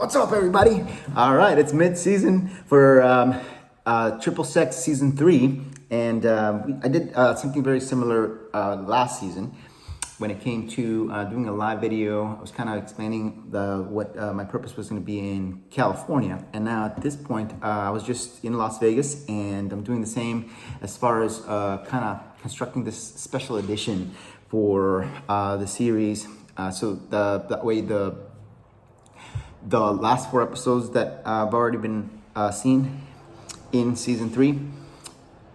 What's up, everybody? All right, it's mid-season for Triple Sec Season 3, and I did something very similar last season when it came to doing a live video. I was kind of explaining what my purpose was going to be in California, and now at this point, I was just in Las Vegas, and I'm doing the same as far as kind of constructing this special edition for the series, so that way the last 4 episodes that have already been seen in Season 3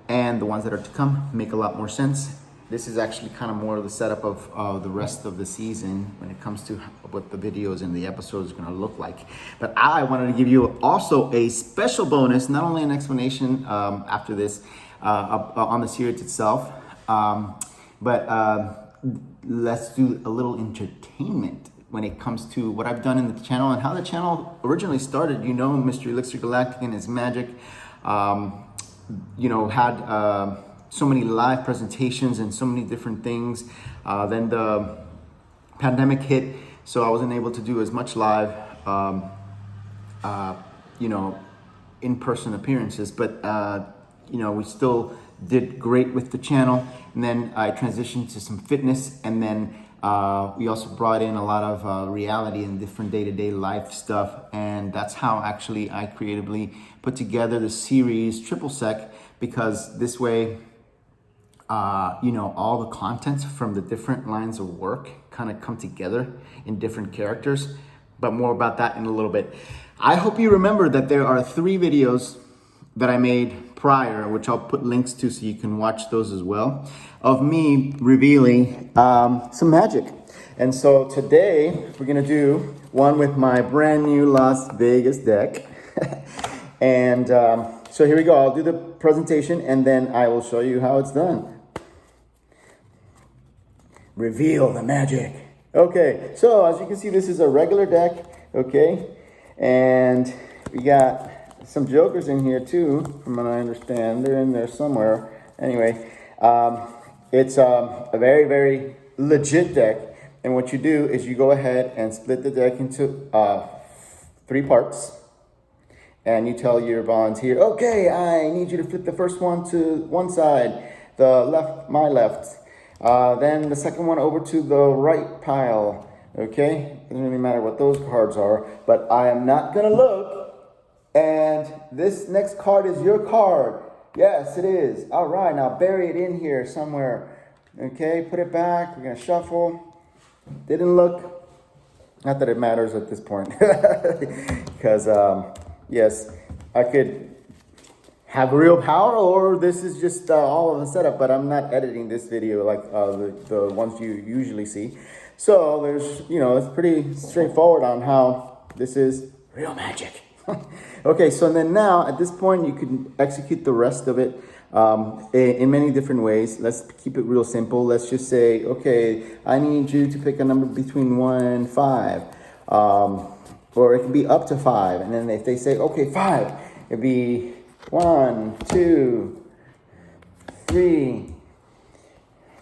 and the ones that are to come make a lot more sense. This is actually kind of more of the setup of the rest of the season when it comes to what the videos and the episodes are going to look like. But I wanted to give you also a special bonus, not only an explanation after this on the series itself, but let's do a little entertainment when it comes to what I've done in the channel and how the channel originally started. You know, Mr. eLiXiR gaLaCTiC and his magic, had so many live presentations and so many different things. Then the pandemic hit, so I wasn't able to do as much live, in-person appearances, but we still did great with the channel. And then I transitioned to some fitness, and then we also brought in a lot of reality and different day-to-day life stuff, and that's how actually I creatively put together the series Triple Sec, because this way, all the contents from the different lines of work kind of come together in different characters, but more about that in a little bit. I hope you remember that there are 3 videos that I made prior, which I'll put links to so you can watch those as well, of me revealing some magic. And so today we're gonna do one with my brand new Las Vegas deck. And so here we go. I'll do the presentation and then I will show you how it's done. Reveal the magic. Okay, so as you can see, this is a regular deck, okay? And we got some jokers in here too, from what I understand. They're in there somewhere. Anyway, it's a very, very legit deck. And what you do is you go ahead and split the deck into 3 parts. And you tell your volunteer, okay, I need you to flip the first one to one side, the left, my left. Then the second one over to the right pile, okay? Doesn't really matter what those cards are, but I am not gonna look. And this next card is your card. Yes, it is. All right, now bury it in here somewhere. Okay, put it back. We're gonna shuffle. Didn't look. Not that it matters at this point. Because, yes, I could have real power, or this is just all of a setup, but I'm not editing this video like the ones you usually see. So there's, it's pretty straightforward on how this is real magic. Okay, so then now at this point you can execute the rest of it in many different ways. Let's keep it real simple. Let's just say, okay, I need you to pick a number between 1 and 5, or it can be up to 5. And then if they say, okay, 5, it'd be 1, 2, 3,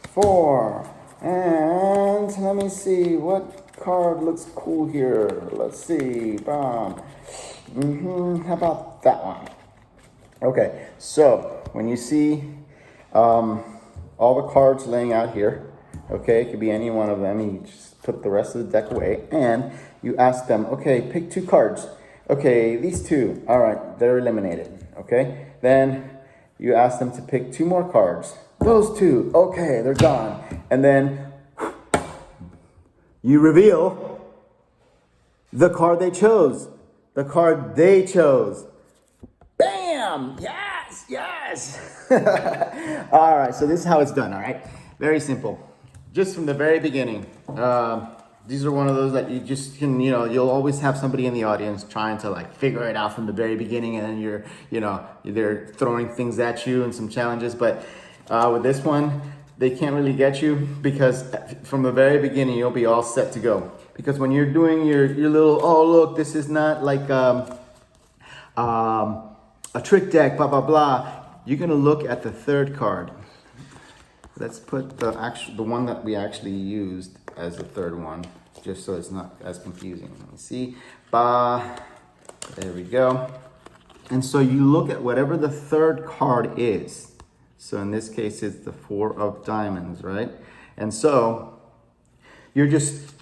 4, and let me see what card looks cool here. Let's see, bomb. How about that one? Okay, so when you see all the cards laying out here, okay, it could be any one of them. You just put the rest of the deck away and you ask them, okay, pick 2 cards. Okay, these 2, all right, they're eliminated, okay? Then you ask them to pick 2 more cards. Those 2, okay, they're gone. And then you reveal the card they chose. The card they chose. Bam! Yes, yes! All right, so this is how it's done, all right? Very simple. Just from the very beginning. These are one of those that you just can, you'll always have somebody in the audience trying to like figure it out from the very beginning, and then they're throwing things at you and some challenges. But with this one, they can't really get you, because from the very beginning, you'll be all set to go. Because when you're doing your little, oh, look, this is not like a trick deck, blah, blah, blah. You're going to look at the 3rd card. Let's put the one that we actually used as the 3rd one, just so it's not as confusing. Let me see. There we go. And so you look at whatever the third card is. So in this case, it's the 4 of diamonds, right? And so you're just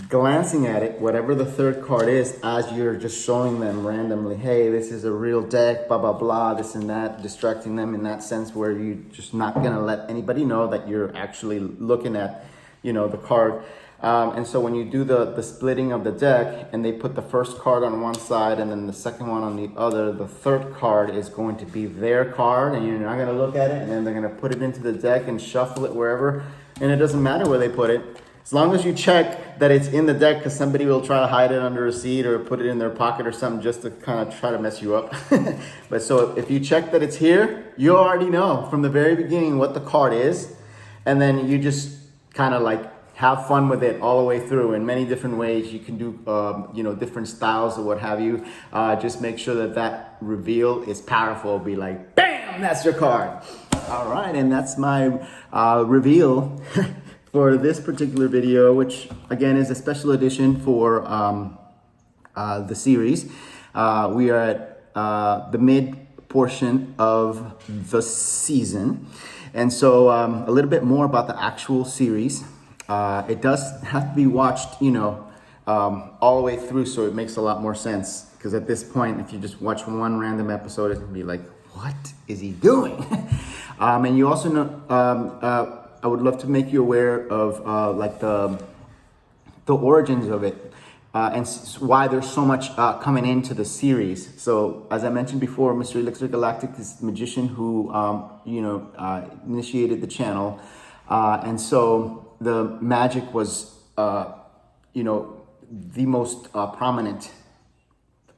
glancing at it, whatever the third card is, as you're just showing them randomly, hey, this is a real deck, blah, blah, blah, this and that, distracting them in that sense where you're just not gonna let anybody know that you're actually looking at, you know, the card. And so when you do the splitting of the deck and they put the first card on one side and then the second one on the other, the third card is going to be their card and you're not gonna look at it, and then they're gonna put it into the deck and shuffle it wherever, and it doesn't matter where they put it. As long as you check that it's in the deck, because somebody will try to hide it under a seat or put it in their pocket or something just to kind of try to mess you up. But so if you check that it's here, you already know from the very beginning what the card is. And then you just kind of like have fun with it all the way through in many different ways. You can do, you know, different styles or what have you. Just make sure that that reveal is powerful. Be like, bam, that's your card. All right, and that's my reveal for this particular video, which again is a special edition for the series. We are at the mid portion of the season. And so a little bit more about the actual series. It does have to be watched, you know, all the way through, so it makes a lot more sense. Because at this point, if you just watch one random episode, it's gonna be like, what is he doing? And you also know, I would love to make you aware of like the origins of it and why there's so much coming into the series. So as I mentioned before, Mr. eLiXiR gaLaCTiC is the magician who you know, initiated the channel, and so the magic was you know, the most prominent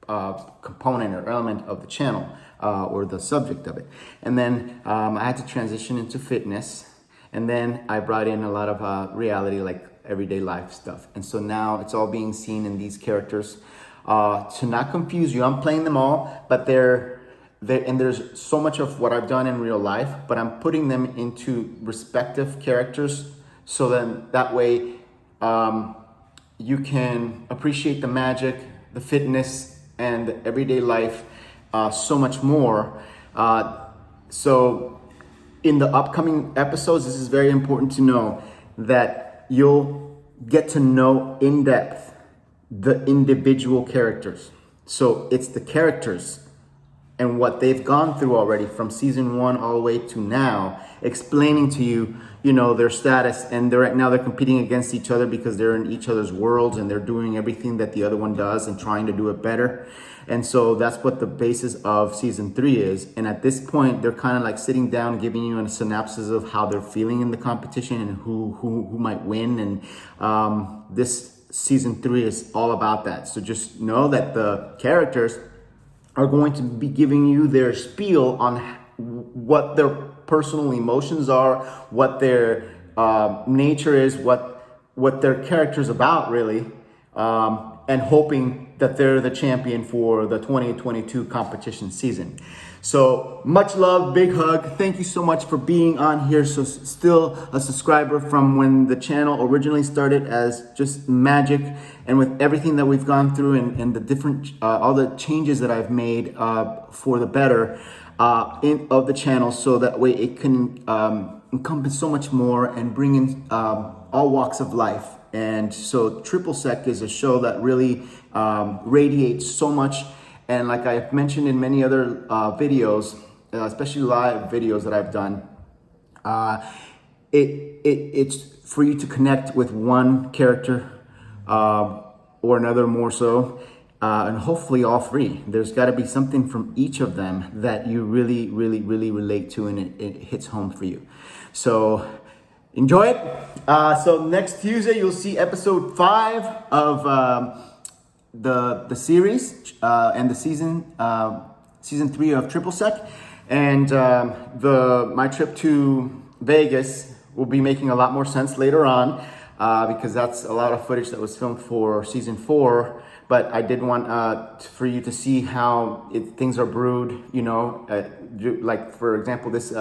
component or element of the channel, or the subject of it. And then I had to transition into fitness. And then I brought in a lot of reality, like everyday life stuff. And so now it's all being seen in these characters. To not confuse you, I'm playing them all, but and there's so much of what I've done in real life, but I'm putting them into respective characters. So then that way you can appreciate the magic, the fitness, and the everyday life so much more. So in the upcoming episodes, this is very important to know that you'll get to know in depth the individual characters. So it's the characters and what they've gone through already from season 1 all the way to now, explaining to you, you know, their status, and right now they're competing against each other because they're in each other's worlds and they're doing everything that the other one does and trying to do it better. And so that's what the basis of season 3 is. And at this point, they're kind of like sitting down, giving you a synopsis of how they're feeling in the competition and who might win. And this season 3 is all about that. So just know that the characters are going to be giving you their spiel on what their personal emotions are, what their nature is, what their character's about, really, and hoping that they're the champion for the 2022 competition season. So much love, big hug. Thank you so much for being on here. So still a subscriber from when the channel originally started as just magic, and with everything that we've gone through and the different, all the changes that I've made for the better of the channel, so that way it can encompass so much more and bring in all walks of life. And so tHriViNg is a show that really radiates so much. And like I've mentioned in many other videos, especially live videos that I've done, it's for you to connect with one character or another more so, and hopefully all three. There's got to be something from each of them that you really, really, really relate to, and it hits home for you. So enjoy it. So next Tuesday, you'll see episode 5 of the series and the season 3 of tHriViNg. And my trip to Vegas will be making a lot more sense later on, because that's a lot of footage that was filmed for season 4. But I did want for you to see how things are brewed, you know, like for example, this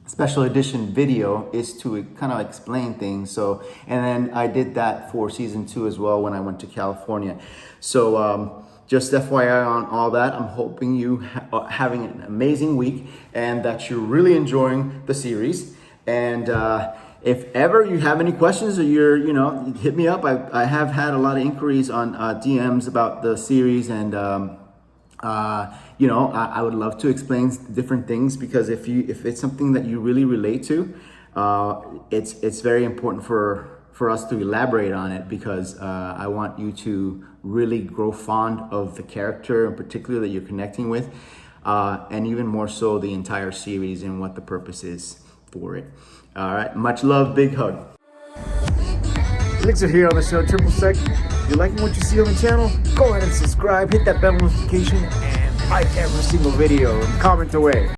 special edition video is to kind of explain things. So, and then I did that for season 2 as well when I went to California. So just FYI on all that, I'm hoping you are having an amazing week and that you're really enjoying the series. And if ever you have any questions or you're, hit me up. I have had a lot of inquiries on DMs about the series, and I would love to explain different things, because if it's something that you really relate to, it's very important for us to elaborate on it, because I want you to really grow fond of the character in particular that you're connecting with, and even more so the entire series and what the purpose is for it. All right, much love, big hug. eLiXiR here on the show, Triple Sec. If you're liking what you see on the channel, go ahead and subscribe, hit that bell notification, and like every single video and comment away.